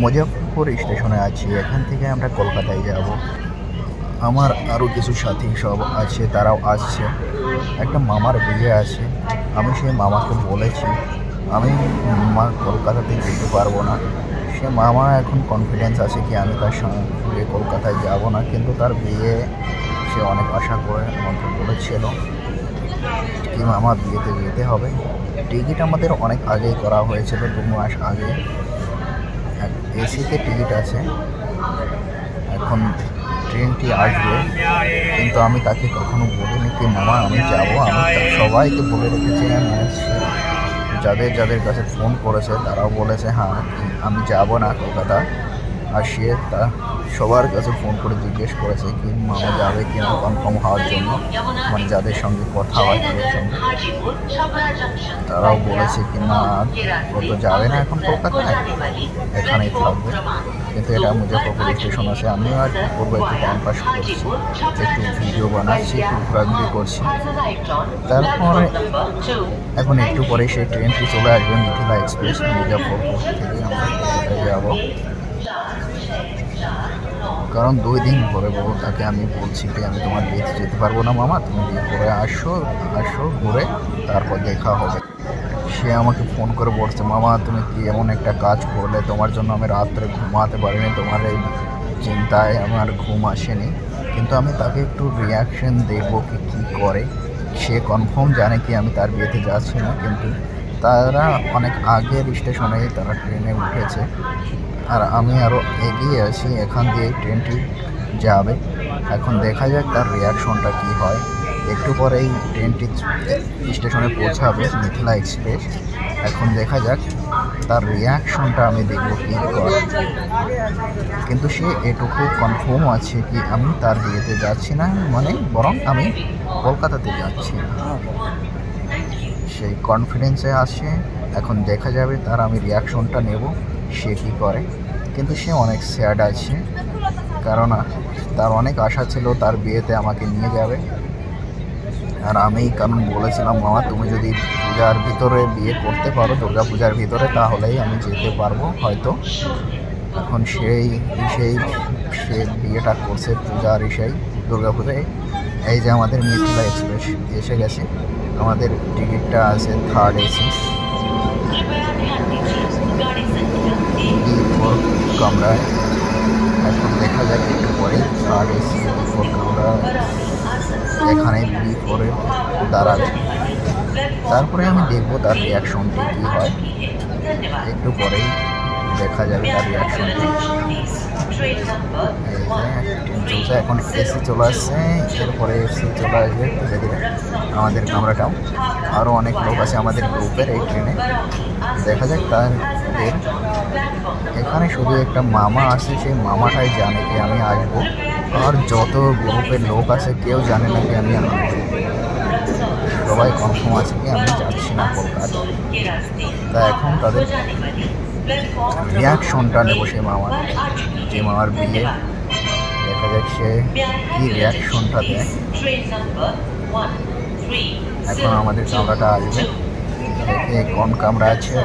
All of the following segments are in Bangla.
মুজফ্ফরপুর স্টেশনে আছি। এখান থেকে আমরা কলকাতায় যাব। আমার আরও কিছু সাথী সব আছে, তারাও আসছে। একটা মামার বিয়ে আছে। আমি সেই মামাকে বলেছি আমি কলকাতাতে যেতে পারবো না। সে মামা এখন কনফিডেন্স আছে কি আমি তার সঙ্গে কলকাতায় যাব না, কিন্তু তার বিয়ে সে অনেক আশা করে আমাকে বলেছিল কি মামা বিয়েতে যেতে হবে। টিকিট আমাদের অনেক আগেই করা হয়েছিল, 2 মাস আগে। এসিতে টিকিট আছে, এখন ট্রেনটি আসবে, কিন্তু আমি তাকে কখনো বলিনি কি মামা আমি যাব। আমি সবাইকে বলে রেখেছি, যাদের যাদের কাছে ফোন করেছে তারাও বলেছে হ্যাঁ আমি যাব না কলকাতা। আর সে তা সবার কাছে ফোন করে জিজ্ঞেস করেছে কি মামা যাবে কি না, কনফার্ম হওয়ার জন্য। মানে যাদের সঙ্গে কথা হয় তাদের সঙ্গে তারাও বলেছে কি না ও তো যাবে না এখন কলকাতায়, এখানেই থাকবে। কিন্তু এটা মুজফ্ফরপুর স্টেশন আছে। আমিও আর কি করবো, একটু টাইম পাস করছি, একটু ভিডিও বানাচ্ছি, একটু ঘোরাঘুরি করছি। তারপরে এখন একটু পরে সেই ট্রেনটি চলে আসবে, মিথিলা এক্সপ্রেস। মুজফ্ফরপুর থেকে আমরা কলকাতায় যাবো। কারণ 2 দিন পরে বউ তাকে আমি বলছি কি আমি তোমার বিয়েতে যেতে পারবো না মামা, তুমি বিয়ে করে আসো ঘুরে, তারপর দেখা হবে। সে আমাকে ফোন করে বলছে মামা তুমি কি এমন একটা কাজ করলে, তোমার জন্য আমি রাত্রে ঘুমাতে পারিনি, তোমার এই চিন্তায় আমার ঘুম আসেনি। কিন্তু আমি তাকে একটু রিয়াকশন দেখবো কি কী করে। সে কনফার্ম জানে কি আমি তার বিয়েতে যাচ্ছি না, কিন্তু তারা অনেক আগের স্টেশনেই তারা ট্রেনে উঠেছে, আর আমি আরও এগিয়ে আছি। এখান দিয়ে ট্রেনটি যাবে, এখন দেখা যাক তার রিয়াকশনটা কী হয়। একটু পরেই ট্রেনটি স্টেশনে পৌঁছাবে, মিথিলা এক্সপ্রেস। এখন দেখা যাক তার রিয়াকশনটা, আমি দেখব কী করে। কিন্তু সে এটুকু কনফার্ম আছে কি আমি তার বিয়েতে যাচ্ছি না, মানে বরং আমি কলকাতাতে যাচ্ছি। সেই কনফিডেন্সে আছে। এখন দেখা যাবে তার আমি রিয়াকশনটা নেব, সে কী করে। কিন্তু সে অনেক স্যাড আছে, কারণ তার অনেক আশা ছিল তার বিয়েতে আমাকে নিয়ে যাবে। আর আমি কারণ বলেছিলাম মামা তুমি যদি পূজার ভিতরে বিয়ে করতে পারো, দুর্গা পূজার ভিতরে, তাহলেই আমি যেতে পারবো হয়তো। এখন সে বিয়েটা করছে পূজার দুর্গা পূজায়। এই যে আমাদের মিথিলা এক্সপ্রেস এসে গেছে, আমাদের টিকিটটা আছে 3rd AC B4 কামরায়। এখন দেখা যাক একটু পরে 3rd AC B4 কামরা এখানে B4-এ দাঁড়াবে। তারপরে আমি দেখবো তার রিয়াকশনটি কী হয়, একটু পরেই দেখা যাবে তার রিয়াকশনটি। চলছে, এখন এসি চলে আসছে, এরপরে এসি চলে আসবে ধীরে ধীরে আমাদের কামরাটাও। আরও অনেক লোক আছে আমাদের গ্রুপের এই ট্রেনে, দেখা যাক তাদের। এখানে শুধু একটা মামা আছে, সেই মামাটাই জানে কি আমি আসবো, আর যত গ্রুপের লোক আছে কেউ জানে না কি আমি আসবো। সবাই কনফার্ম আছে কি আমি যাচ্ছি না কলকাতা। তা এখন তাদের রিয়াকশনটা নেবো সেই মামার, যে মামার বিয়ে। দেখা যাক সে কি রিয়াকশনটা দেয়। এখন আমাদের কামরাটা আসবে, দেখে কোন কামরা আছে।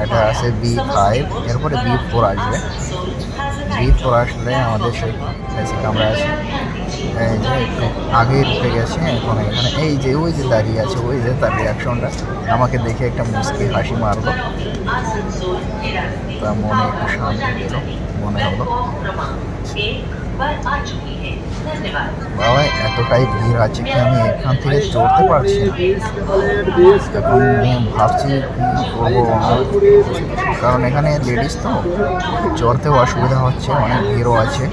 এটা আছে B5, এরপরে B4 আসবে। B4 আসলে আমাদের সেই এসি কামরা আছে। এই যে একটু আগে উঠে গেছে, এখন এখানে এই যে ওই যে দাঁড়িয়ে আছে, ওই যে তার রিয়াকশনটা আমাকে দেখে একটা মুচকি হাসি মারলো। তা মনে একটু শান্তি পেল, মনে হলো বাবা এতটাই ভিড় আছে কি আমি এখান থেকে চড়তে পারছি না। এখন ভাবছি কী করবো, কারণ এখানে লেডিস তো চড়তেও অসুবিধা হচ্ছে, অনেক ভিড়ও আছে।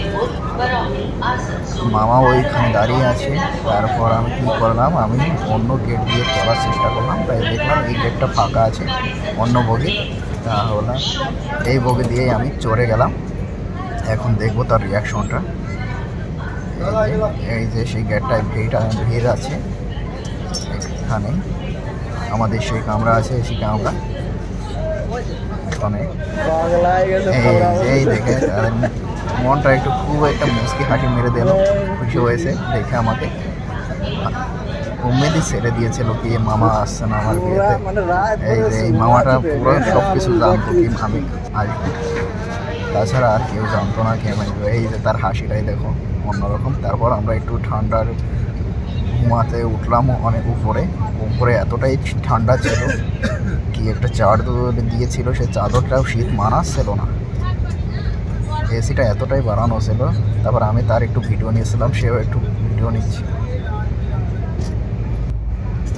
মামা ওইখানে দাঁড়িয়ে আছে। তারপর আমি কী করলাম, আমি অন্য গেট দিয়ে চলার চেষ্টা করলাম। তাই দেখলাম এই গেটটা ফাঁকা আছে, অন্য বগি, তাহলে এই বগি দিয়েই আমি চড়ে গেলাম। এখন দেখবো তার রিয়াকশনটা। এই যে সেই গেটটায় ভিড় আছে, এখানে আমাদের সেই কামরা আছে, সেই কামরা। এখানে এই দেখে মনটা খুব একটা মুচকি হাসি মেরে দিল, খুশি হয়েছে দেখে আমাকে। উম্মেদই ছেড়ে দিয়েছিল কি মামা আসছে না আমার বিয়েতে। এই যে এই মামাটা পুরো সব কিছু জানতো কি আমি আসবো, তাছাড়া আর কেউ জানতো না কি আমি আসবো। এই যে তার হাসিটাই দেখো অন্যরকম। তারপর আমরা একটু ঠান্ডার ঘুমাতে উঠলাম অনেক উপরে। উপরে এতটাই ঠান্ডা ছিল কি একটা চাদর দিয়েছিল, সে চাদরটাও শীত মানাচ্ছিল না, এসিটা এতটাই বাড়ানো ছিল। তারপর আমি তার একটু ভিডিও নিয়েছিলাম, সেও একটু ভিডিও নিচ্ছে,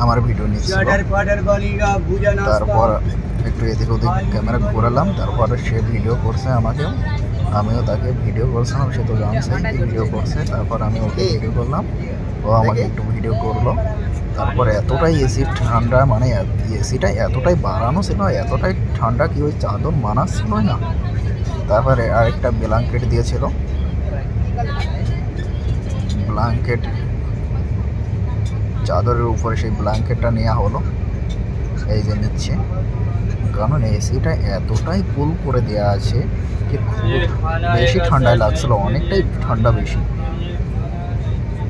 আমার ভিডিও নিচ্ছিল। তারপর একটু এদিক ওদিক ক্যামেরা ঘোরালাম, তারপর সে ভিডিও করছে আমাকেও, আমিও তাকে ভিডিও করছিলাম, সে তো জানছে ভিডিও করছে। তারপর আমি ওকে ভিডিও করলাম, ও আমাকে একটু ভিডিও করলো। তারপর এতটাই এসি ঠান্ডা, মানে এসিটা এতটাই বাড়ানো ছিল, এতটাই ঠান্ডা কি ওই চাদর মানাচ্ছিল না। তারপরে আরেকটা ব্ল্যাঙ্কেট দিয়েছিল, ব্ল্যাঙ্কেট চাদরের উপরে সেই ব্ল্যাঙ্কেটটা নেওয়া হলো, এই যে নিচ্ছে। কারণ এসিটা এতটাই কুল করে দেওয়া আছে যে খুব বেশি ঠান্ডায় লাগছিল, অনেকটাই ঠান্ডা বেশি,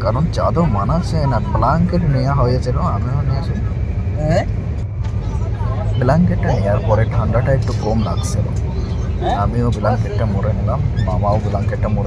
কারণ চাদর মানাচ্ছে না। ব্ল্যাঙ্কেট নেওয়া হয়েছিল, আমিও নিয়েছি। ব্ল্যাঙ্কেটটা নেওয়ার পরে ঠান্ডাটা একটু কম লাগছিল, আমিও ব্ল্যাঙ্কেটটা মুড়ে নিলাম, মামাও ব্ল্যাঙ্কেটটা মুড়ে